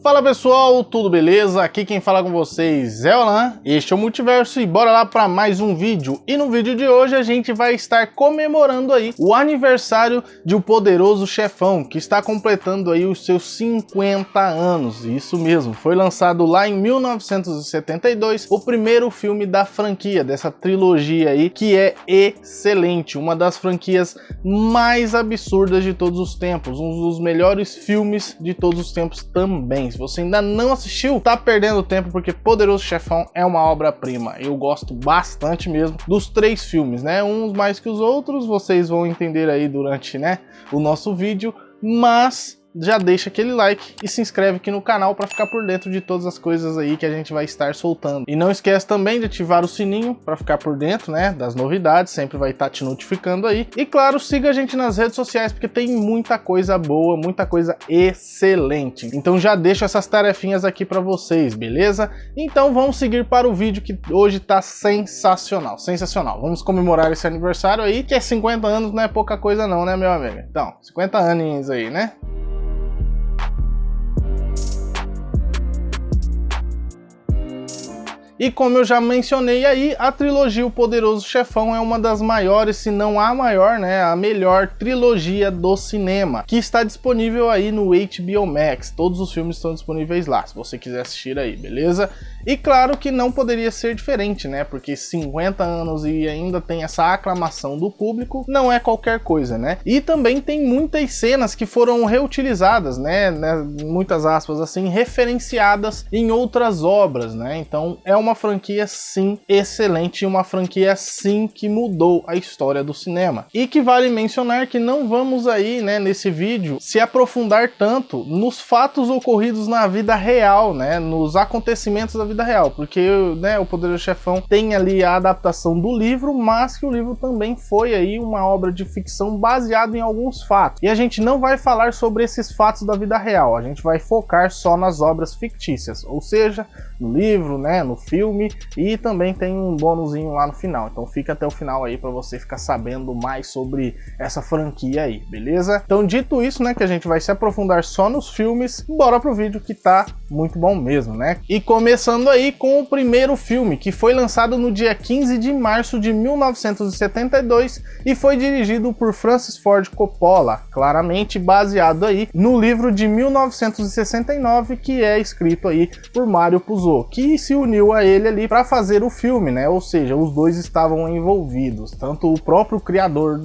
Fala pessoal, tudo beleza? Aqui quem fala com vocês é o Alan, este é o Multiverso e bora lá para mais um vídeo. E no vídeo de hoje a gente vai estar comemorando aí o aniversário de O Poderoso Chefão, que está completando aí os seus 50 anos. Isso mesmo, foi lançado lá em 1972, o primeiro filme da franquia, dessa trilogia aí, que é excelente, uma das franquias mais absurdas de todos os tempos, um dos melhores filmes de todos os tempos também. Se você ainda não assistiu, tá perdendo tempo, porque Poderoso Chefão é uma obra-prima. Eu gosto bastante mesmo dos três filmes, né? Uns mais que os outros, vocês vão entender aí durante, o nosso vídeo, mas já deixa aquele like e se inscreve aqui no canal para ficar por dentro de todas as coisas aí que a gente vai estar soltando. E não esquece também de ativar o sininho para ficar por dentro, das novidades, sempre vai estar te notificando aí. E claro, siga a gente nas redes sociais, porque tem muita coisa boa, muita coisa excelente. Então já deixo essas tarefinhas aqui para vocês, beleza? Então vamos seguir para o vídeo que hoje tá sensacional, sensacional. Vamos comemorar esse aniversário aí, que é 50 anos, não é pouca coisa não, né, meu amigo? Então, 50 aninhos aí, né? E como eu já mencionei aí, a trilogia O Poderoso Chefão é uma das maiores, se não a maior, a melhor trilogia do cinema, que está disponível aí no HBO Max. Todos os filmes estão disponíveis lá, se você quiser assistir aí, beleza? E claro que não poderia ser diferente, porque 50 anos e ainda tem essa aclamação do público, não é qualquer coisa, E também tem muitas cenas que foram reutilizadas, muitas aspas assim, referenciadas em outras obras, Então é uma franquia sim excelente, uma franquia sim que mudou a história do cinema. E que vale mencionar que não vamos aí, nesse vídeo, se aprofundar tanto nos fatos ocorridos na vida real, nos acontecimentos da vida real, porque o Poderoso Chefão tem ali a adaptação do livro, mas que o livro também foi aí uma obra de ficção baseada em alguns fatos. E a gente não vai falar sobre esses fatos da vida real, a gente vai focar só nas obras fictícias, ou seja, no livro, no filme, e também tem um bônusinho lá no final, então fica até o final aí para você ficar sabendo mais sobre essa franquia aí, beleza? Então dito isso, que a gente vai se aprofundar só nos filmes, bora pro vídeo que tá muito bom mesmo, E começando aí com o primeiro filme, que foi lançado no dia 15 de março de 1972 e foi dirigido por Francis Ford Coppola, claramente baseado aí no livro de 1969, que é escrito aí por Mario Puzo, que se uniu a ele ali para fazer o filme, ou seja, os dois estavam envolvidos, tanto o próprio criador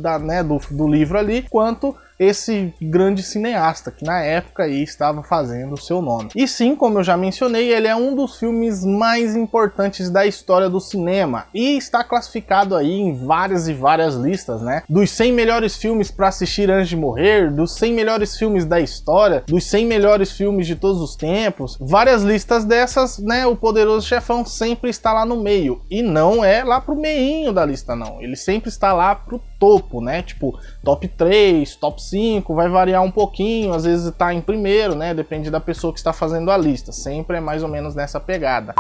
do livro ali, quanto esse grande cineasta que na época aí estava fazendo o seu nome. E sim, como eu já mencionei, ele é um dos filmes mais importantes da história do cinema e está classificado aí em várias e várias listas, dos 100 melhores filmes para assistir antes de morrer, dos 100 melhores filmes da história, dos 100 melhores filmes de todos os tempos, várias listas dessas, O Poderoso Chefão sempre está lá no meio, e não é lá pro meinho da lista não, ele sempre está lá pro topo, tipo top 3, top 5, vai variar um pouquinho, às vezes tá em primeiro, depende da pessoa que está fazendo a lista, sempre é mais ou menos nessa pegada.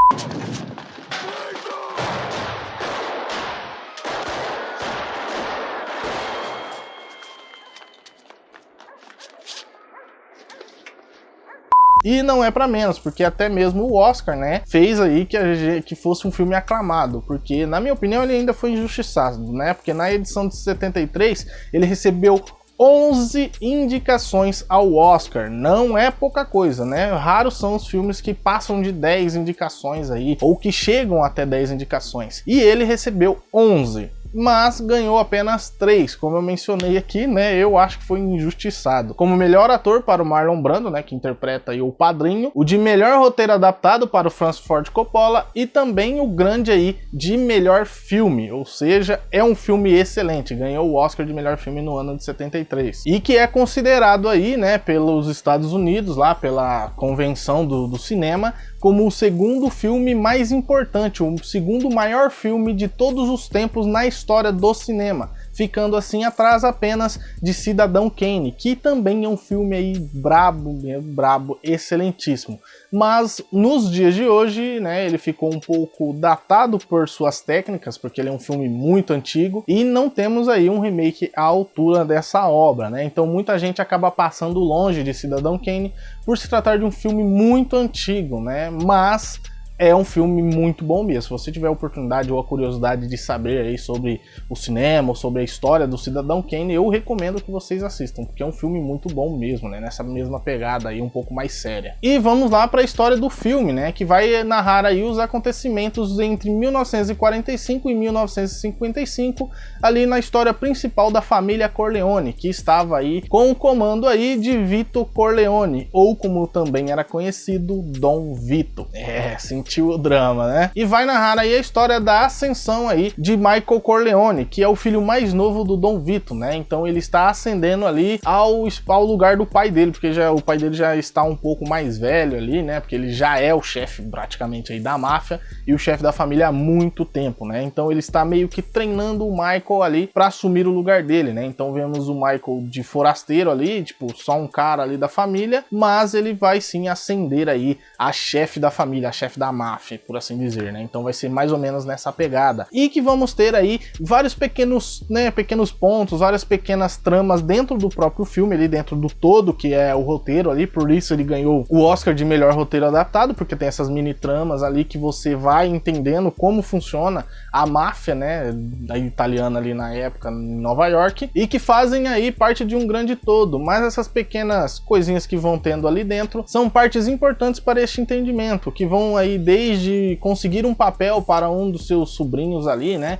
E não é para menos, porque até mesmo o Oscar, fez aí que fosse um filme aclamado, porque na minha opinião ele ainda foi injustiçado, porque na edição de 73 ele recebeu 11 indicações ao Oscar, não é pouca coisa, Raros são os filmes que passam de 10 indicações aí, ou que chegam até 10 indicações, e ele recebeu 11. Mas ganhou apenas 3, como eu mencionei aqui, eu acho que foi injustiçado. Como melhor ator para o Marlon Brando, que interpreta aí o Padrinho, o de melhor roteiro adaptado para o Francis Ford Coppola e também o grande aí de melhor filme, ou seja, é um filme excelente, ganhou o Oscar de melhor filme no ano de 73. E que é considerado aí, pelos Estados Unidos, lá pela convenção do cinema, como o segundo filme mais importante, o segundo maior filme de todos os tempos na história história do cinema, ficando assim atrás apenas de Cidadão Kane, que também é um filme aí brabo, excelentíssimo. Mas nos dias de hoje, né, ele ficou um pouco datado por suas técnicas, porque ele é um filme muito antigo e não temos aí um remake à altura dessa obra, né? Então muita gente acaba passando longe de Cidadão Kane por se tratar de um filme muito antigo, né? Mas é um filme muito bom mesmo. Se você tiver a oportunidade ou a curiosidade de saber aí sobre o cinema ou sobre a história do Cidadão Kane, eu recomendo que vocês assistam, porque é um filme muito bom mesmo, né? Nessa mesma pegada aí, um pouco mais séria. E vamos lá para a história do filme, né? Que vai narrar aí os acontecimentos entre 1945 e 1955, ali na história principal da família Corleone, que estava aí com o comando aí de Vito Corleone, ou como também era conhecido, Dom Vito. Sentiu o drama, né? E vai narrar aí a história da ascensão aí de Michael Corleone, que é o filho mais novo do Dom Vito, né? Então ele está ascendendo ali ao lugar do pai dele, porque o pai dele já está um pouco mais velho ali, né? Porque ele já é o chefe praticamente aí da máfia e o chefe da família há muito tempo, né? Então ele está meio que treinando o Michael ali para assumir o lugar dele, né? Então vemos o Michael de forasteiro ali, tipo, só um cara ali da família, mas ele vai sim ascender aí a chefe da família, a chefe da máfia, por assim dizer, né? Então vai ser mais ou menos nessa pegada. E que vamos ter aí vários pequenos pontos, várias pequenas tramas dentro do próprio filme, ali dentro do todo, que é o roteiro ali, por isso ele ganhou o Oscar de melhor roteiro adaptado, porque tem essas mini tramas ali que você vai entendendo como funciona a máfia, né, da italiana ali na época em Nova York, e que fazem aí parte de um grande todo, mas essas pequenas coisinhas que vão tendo ali dentro são partes importantes para este entendimento, que vão aí desde conseguir um papel para um dos seus sobrinhos ali, né,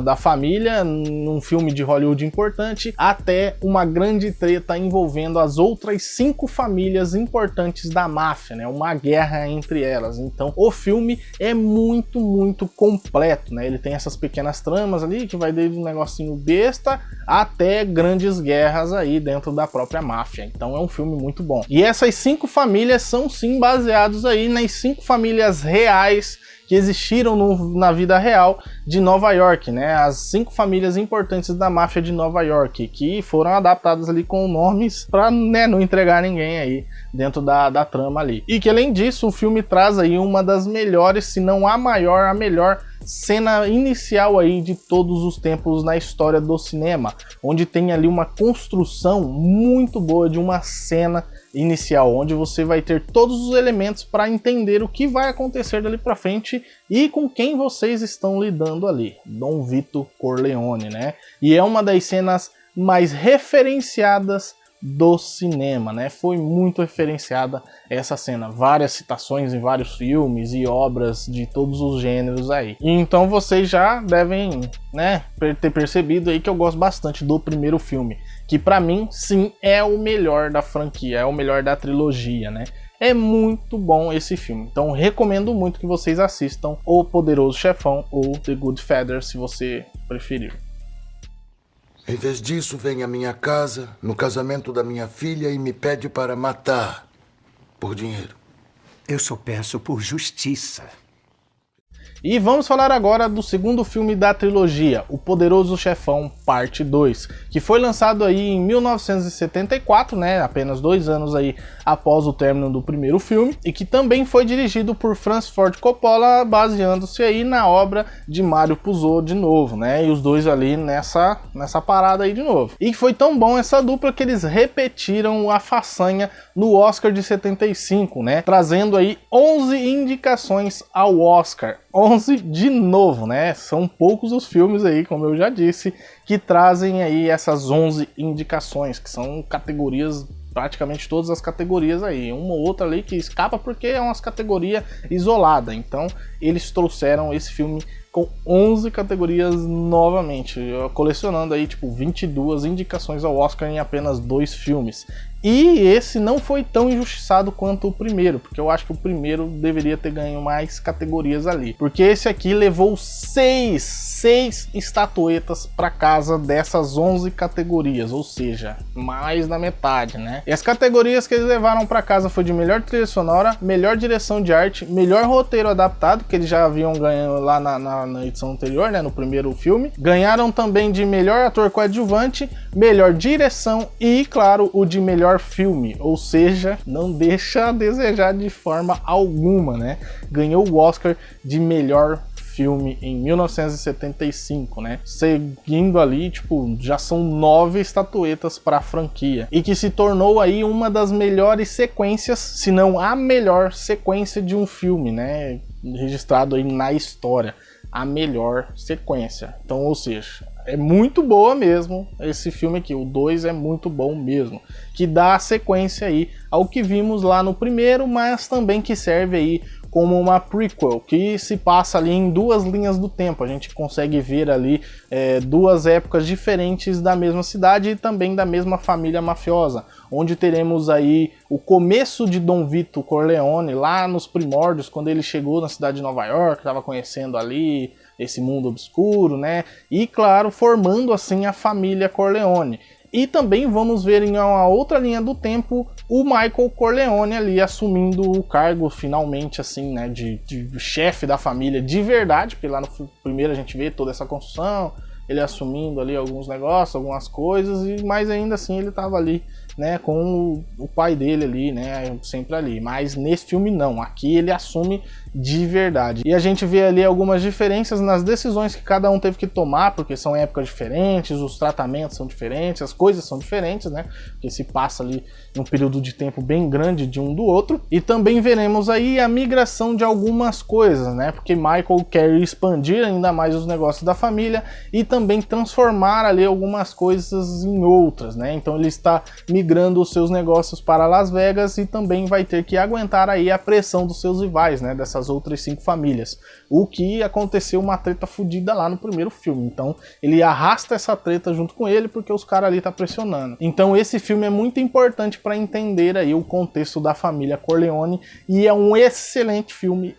da família, num filme de Hollywood importante, até uma grande treta envolvendo as outras 5 famílias importantes da máfia, né, uma guerra entre elas. Então o filme é muito completo, né, ele tem essas pequenas tramas ali, que vai desde um negocinho besta até grandes guerras aí dentro da própria máfia. Então é um filme muito bom. E essas 5 famílias são sim baseados aí nas 5 famílias reais que existiram na vida real de Nova York, né? As 5 famílias importantes da máfia de Nova York, que foram adaptadas ali com nomes para, né, não entregar ninguém aí dentro da trama ali. E que além disso, o filme traz aí uma das melhores, se não a melhor cena inicial aí de todos os tempos na história do cinema, onde tem ali uma construção muito boa de uma cena inicial, onde você vai ter todos os elementos para entender o que vai acontecer dali para frente e com quem vocês estão lidando ali, Dom Vito Corleone, né? E é uma das cenas mais referenciadas do cinema, né? Foi muito referenciada essa cena, várias citações em vários filmes e obras de todos os gêneros aí. Então vocês já devem, né, ter percebido aí que eu gosto bastante do primeiro filme, que para mim sim é o melhor da franquia, é o melhor da trilogia, né? É muito bom esse filme, então recomendo muito que vocês assistam O Poderoso Chefão ou The Goodfather, se você preferir. Em vez disso, vem à minha casa, no casamento da minha filha, e me pede para matar por dinheiro. Eu só peço por justiça. E vamos falar agora do segundo filme da trilogia, O Poderoso Chefão Parte 2, que foi lançado aí em 1974, né, apenas 2 anos aí após o término do primeiro filme, e que também foi dirigido por Francis Ford Coppola, baseando-se aí na obra de Mario Puzo de novo, né, e os dois ali nessa parada aí de novo. E foi tão bom essa dupla que eles repetiram a façanha no Oscar de 75, né, trazendo aí 11 indicações ao Oscar. 11 de novo, né? São poucos os filmes aí, como eu já disse, que trazem aí essas 11 indicações, que são categorias, praticamente todas as categorias aí. Uma ou outra ali que escapa porque é uma categoria isolada. Então, eles trouxeram esse filme com 11 categorias novamente, colecionando aí tipo 22 indicações ao Oscar em apenas 2 filmes. E esse não foi tão injustiçado quanto o primeiro, porque eu acho que o primeiro deveria ter ganho mais categorias ali. Porque esse aqui levou seis estatuetas para casa dessas 11 categorias, ou seja, mais da metade, né? E as categorias que eles levaram para casa foi de melhor trilha sonora, melhor direção de arte, melhor roteiro adaptado, que eles já haviam ganho lá na edição anterior, né, no primeiro filme. Ganharam também de melhor ator coadjuvante, melhor direção e, claro, o de melhor filme, ou seja, não deixa a desejar de forma alguma, né? Ganhou o Oscar de melhor filme em 1975, né? Seguindo ali, tipo, já são 9 estatuetas para a franquia e que se tornou aí uma das melhores sequências, se não a melhor sequência de um filme, né? Registrado aí na história, a melhor sequência. Então, ou seja, é muito boa mesmo esse filme aqui, o 2 é muito bom mesmo, que dá a sequência aí ao que vimos lá no primeiro, mas também que serve aí como uma prequel, que se passa ali em 2 linhas do tempo. A gente consegue ver ali 2 épocas diferentes da mesma cidade e também da mesma família mafiosa, onde teremos aí o começo de Dom Vito Corleone, lá nos primórdios, quando ele chegou na cidade de Nova York, estava conhecendo ali esse mundo obscuro, né? E claro, formando assim a família Corleone. E também vamos ver em uma outra linha do tempo o Michael Corleone ali assumindo o cargo finalmente assim, né, de chefe da família de verdade, porque lá no primeiro a gente vê toda essa construção, ele assumindo ali alguns negócios, algumas coisas, mas ainda assim ele estava ali, né, com o pai dele ali, né, sempre ali. Mas nesse filme não, aqui ele assume de verdade. E a gente vê ali algumas diferenças nas decisões que cada um teve que tomar, porque são épocas diferentes, os tratamentos são diferentes, as coisas são diferentes, né, porque se passa ali um período de tempo bem grande de um do outro. E também veremos aí a migração de algumas coisas, né, porque Michael quer expandir ainda mais os negócios da família e também transformar ali algumas coisas em outras, né, então ele está migrando os seus negócios para Las Vegas e também vai ter que aguentar aí a pressão dos seus rivais, né, dessas outras 5 famílias, o que aconteceu uma treta fodida lá no primeiro filme, então ele arrasta essa treta junto com ele porque os caras ali tá pressionando. Então esse filme é muito importante para entender aí o contexto da família Corleone e é um excelente filme,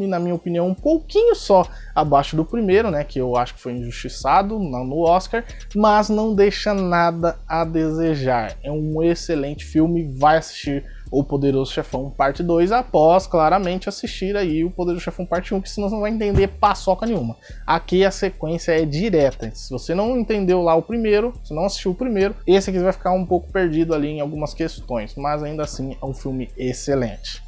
na minha opinião, um pouquinho só abaixo do primeiro, né, que eu acho que foi injustiçado no Oscar, mas não deixa nada a desejar. É um excelente filme, vai assistir O Poderoso Chefão Parte 2 após claramente assistir aí O Poderoso Chefão Parte 1, que senão você não vai entender paçoca nenhuma. Aqui a sequência é direta, se você não entendeu lá o primeiro, se não assistiu o primeiro, esse aqui vai ficar um pouco perdido ali em algumas questões, mas ainda assim é um filme excelente.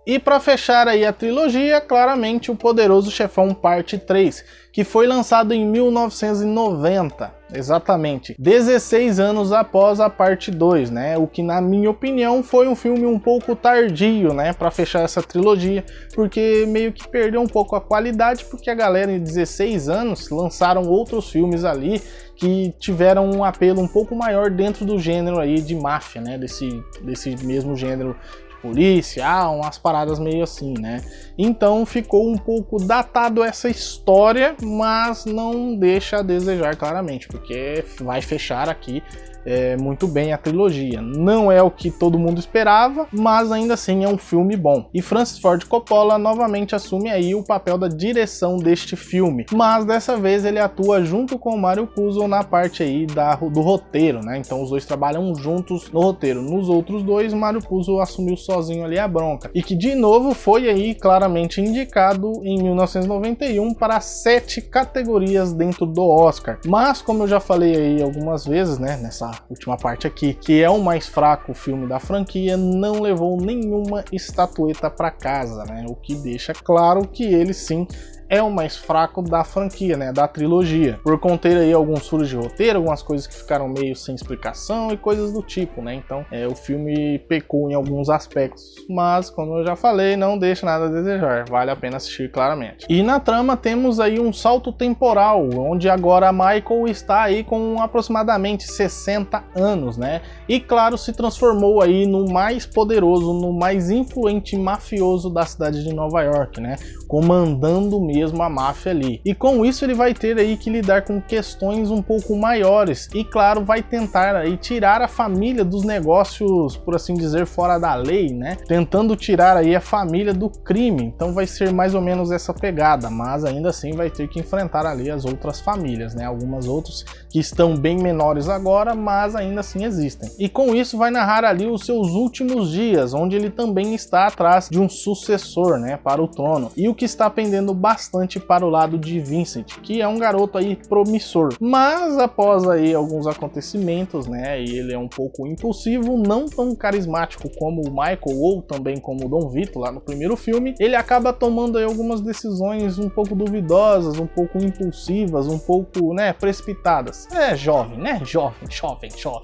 E para fechar aí a trilogia, claramente O Poderoso Chefão Parte 3, que foi lançado em 1990, exatamente, 16 anos após a parte 2, né? O que na minha opinião foi um filme um pouco tardio, né, para fechar essa trilogia, porque meio que perdeu um pouco a qualidade, porque a galera em 16 anos lançaram outros filmes ali que tiveram um apelo um pouco maior dentro do gênero aí de máfia, né, desse mesmo gênero policial, umas paradas meio assim, né? Então ficou um pouco datado essa história, mas não deixa a desejar claramente, porque vai fechar aqui muito bem a trilogia. Não é o que todo mundo esperava, mas ainda assim é um filme bom. E Francis Ford Coppola novamente assume aí o papel da direção deste filme, mas dessa vez ele atua junto com o Mario Puzo na parte aí do roteiro, né? Então os dois trabalham juntos no roteiro. Nos outros dois, Mario Puzo assumiu sozinho ali a bronca. E que de novo foi aí claramente indicado em 1991 para 7 categorias dentro do Oscar. Mas como eu já falei aí algumas vezes, né, nessa última parte aqui, que é o mais fraco filme da franquia, não levou nenhuma estatueta para casa, né? O que deixa claro que ele sim é o mais fraco da franquia, né, da trilogia, por conter aí alguns furos de roteiro, algumas coisas que ficaram meio sem explicação e coisas do tipo, né, então o filme pecou em alguns aspectos, mas como eu já falei, não deixa nada a desejar, vale a pena assistir claramente. E na trama temos aí um salto temporal, onde agora Michael está aí com aproximadamente 60 anos, né, e claro, se transformou aí no mais poderoso, no mais influente mafioso da cidade de Nova York, né, comandando mesmo a máfia ali. E com isso ele vai ter aí que lidar com questões um pouco maiores e claro, vai tentar aí tirar a família dos negócios, por assim dizer, fora da lei, né, tentando tirar aí a família do crime. Então vai ser mais ou menos essa pegada, mas ainda assim vai ter que enfrentar ali as outras famílias, né, algumas outras que estão bem menores agora, mas ainda assim existem. E com isso vai narrar ali os seus últimos dias, onde ele também está atrás de um sucessor, né, para o trono, e o que está pendendo bastante para o lado de Vincent, que é um garoto aí promissor, mas após aí alguns acontecimentos, né, e ele é um pouco impulsivo, não tão carismático como o Michael ou também como o Dom Vito lá no primeiro filme, ele acaba tomando aí algumas decisões um pouco duvidosas, um pouco impulsivas, um pouco, né, precipitadas. É jovem, né, jovem.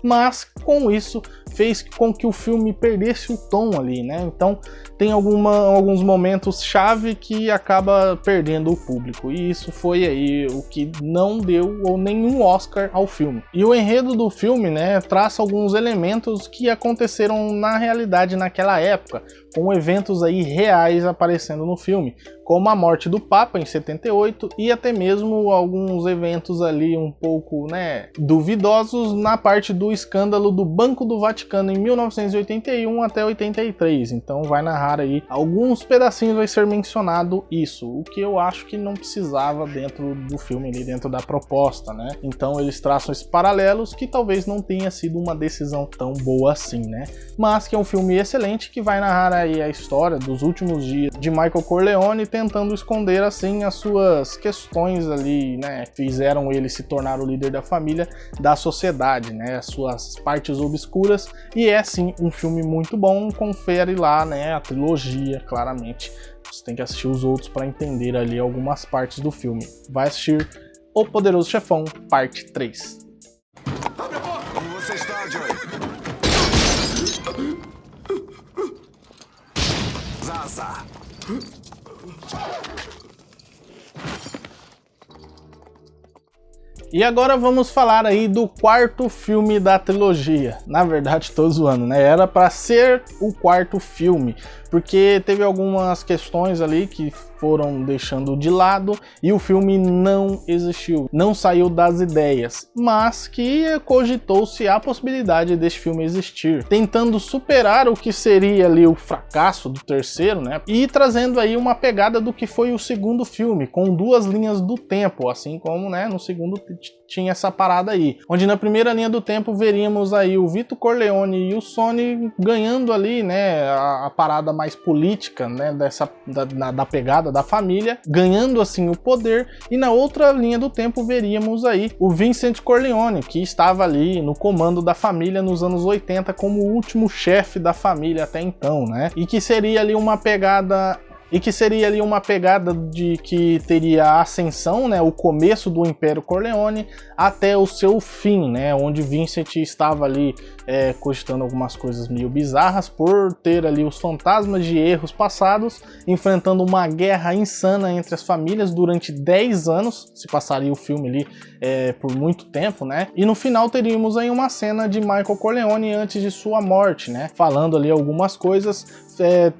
Mas com isso fez com que o filme perdesse o tom ali, né, então tem alguns momentos chave que acaba perdendo o público, e isso foi aí o que não deu ou nenhum Oscar ao filme. E o enredo do filme, né, traça alguns elementos que aconteceram na realidade naquela época, com eventos aí reais aparecendo no filme, como a morte do Papa em 78 e até mesmo alguns eventos ali um pouco, né, duvidosos na parte do escândalo do Banco do Vaticano em 1981 até 83. Então vai narrar aí alguns pedacinhos, vai ser mencionado isso, o que eu acho que não precisava dentro do filme ali, dentro da proposta, né? Então eles traçam esses paralelos que talvez não tenha sido uma decisão tão boa assim, né? Mas que é um filme excelente que vai narrar aí a história dos últimos dias de Michael Corleone, tentando esconder assim as suas questões ali, né, fizeram ele se tornar o líder da família, da sociedade, né, as suas partes obscuras, e é sim um filme muito bom, confere lá, né, a trilogia, claramente, você tem que assistir os outros para entender ali algumas partes do filme. Vai assistir O Poderoso Chefão, parte 3. Como você está, Joey? Zaza! E agora vamos falar aí do quarto filme da trilogia. Na verdade, tô zoando, né? Era para ser o quarto filme, porque teve algumas questões ali que foram deixando de lado e o filme não existiu, não saiu das ideias, mas que cogitou-se a possibilidade deste filme existir, tentando superar o que seria ali o fracasso do terceiro, né? E trazendo aí uma pegada do que foi o segundo filme, com duas linhas do tempo, assim como, né, no segundo tinha essa parada aí, onde na primeira linha do tempo veríamos aí o Vito Corleone e o Sonny ganhando ali, né, a parada mais política, né, da pegada da família, ganhando assim o poder, e na outra linha do tempo veríamos aí o Vincent Corleone, que estava ali no comando da família nos anos 80 como o último chefe da família até então, né, e que seria ali uma pegada de que teria a ascensão, né, o começo do Império Corleone até o seu fim, né, onde Vincent estava ali cogitando algumas coisas meio bizarras por ter ali os fantasmas de erros passados, enfrentando uma guerra insana entre as famílias durante 10 anos, se passaria o filme ali por muito tempo, né, e no final teríamos aí uma cena de Michael Corleone antes de sua morte, né, falando ali algumas coisas,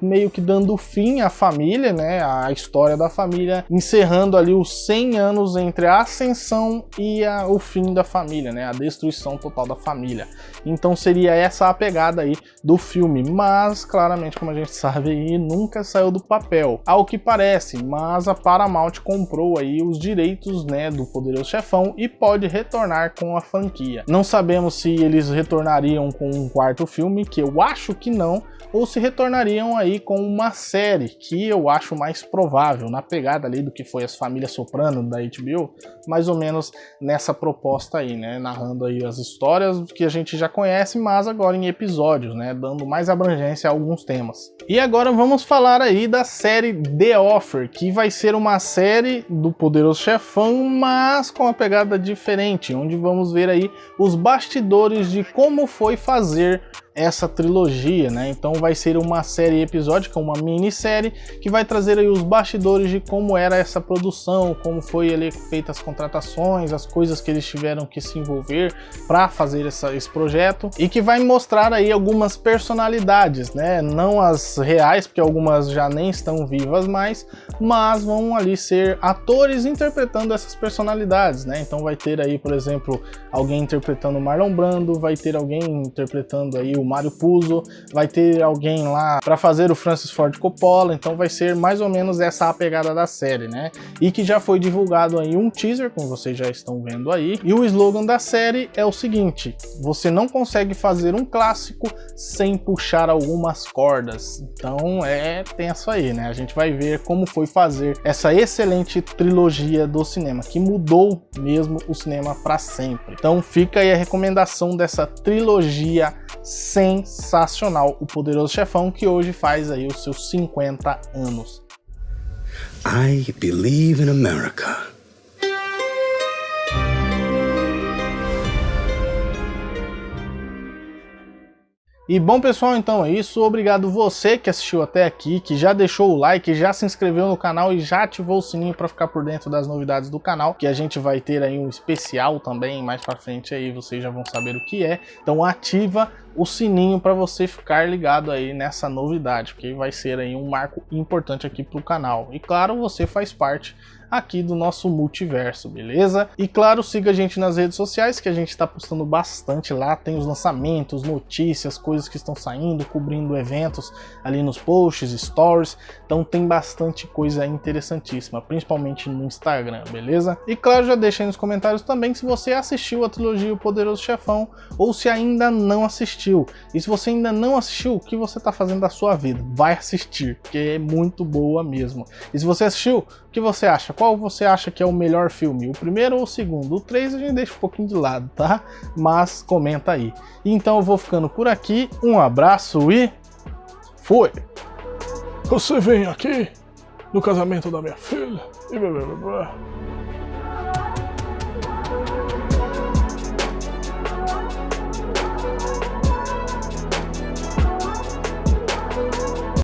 meio que dando fim à família, né, a história da família, encerrando ali os 100 anos entre a ascensão e o fim da família, né, a destruição total da família. Então seria essa a pegada aí do filme, mas claramente, como a gente sabe aí, nunca saiu do papel, ao que parece, mas a Paramount comprou aí os direitos, né, do Poderoso Chefão e pode retornar com a franquia. Não sabemos se eles retornariam com um quarto filme, que eu acho que não, ou se retornariam voltariam aí com uma série, que eu acho mais provável, na pegada ali do que foi as Famílias Soprano da HBO, mais ou menos nessa proposta aí, né, narrando aí as histórias que a gente já conhece, mas agora em episódios, né, dando mais abrangência a alguns temas. E agora vamos falar aí da série The Offer, que vai ser uma série do Poderoso Chefão, mas com uma pegada diferente, onde vamos ver aí os bastidores de como foi fazer essa trilogia, né? Então vai ser uma série episódica, uma minissérie que vai trazer aí os bastidores de como era essa produção, como foi ali feitas as contratações, as coisas que eles tiveram que se envolver para fazer esse projeto, e que vai mostrar aí algumas personalidades, né? Não as reais, porque algumas já nem estão vivas mais, mas vão ali ser atores interpretando essas personalidades, né? Então vai ter aí, por exemplo, alguém interpretando Marlon Brando, vai ter alguém interpretando aí o Mário Puzo, vai ter alguém lá para fazer o Francis Ford Coppola, então vai ser mais ou menos essa a pegada da série, né? E que já foi divulgado aí um teaser, como vocês já estão vendo aí, e o slogan da série é o seguinte: você não consegue fazer um clássico sem puxar algumas cordas. Então tem isso aí, né? A gente vai ver como foi fazer essa excelente trilogia do cinema, que mudou mesmo o cinema para sempre. Então fica aí a recomendação dessa trilogia sensacional, O Poderoso Chefão, que hoje faz aí os seus 50 anos. I believe in America. E bom, pessoal, então é isso. Obrigado você que assistiu até aqui, que já deixou o like, já se inscreveu no canal e já ativou o sininho para ficar por dentro das novidades do canal, que a gente vai ter aí um especial também mais para frente, aí vocês já vão saber o que é. Então ativa o sininho para você ficar ligado aí nessa novidade, porque vai ser aí um marco importante aqui pro canal. E claro, você faz parte aqui do nosso multiverso, beleza? E claro, siga a gente nas redes sociais, que a gente está postando bastante lá, tem os lançamentos, notícias, coisas que estão saindo, cobrindo eventos ali nos posts, stories, então tem bastante coisa interessantíssima, principalmente no Instagram, beleza? E claro, já deixa aí nos comentários também se você assistiu a trilogia O Poderoso Chefão, ou se ainda não assistiu. E se você ainda não assistiu, o que você está fazendo da sua vida? Vai assistir, porque é muito boa mesmo. E se você assistiu, o que você acha? Qual você acha que é o melhor filme? O primeiro ou o segundo? O 3 a gente deixa um pouquinho de lado, tá? Mas comenta aí. Então eu vou ficando por aqui. Um abraço e fui! Você vem aqui no casamento da minha filha e blá blá blá.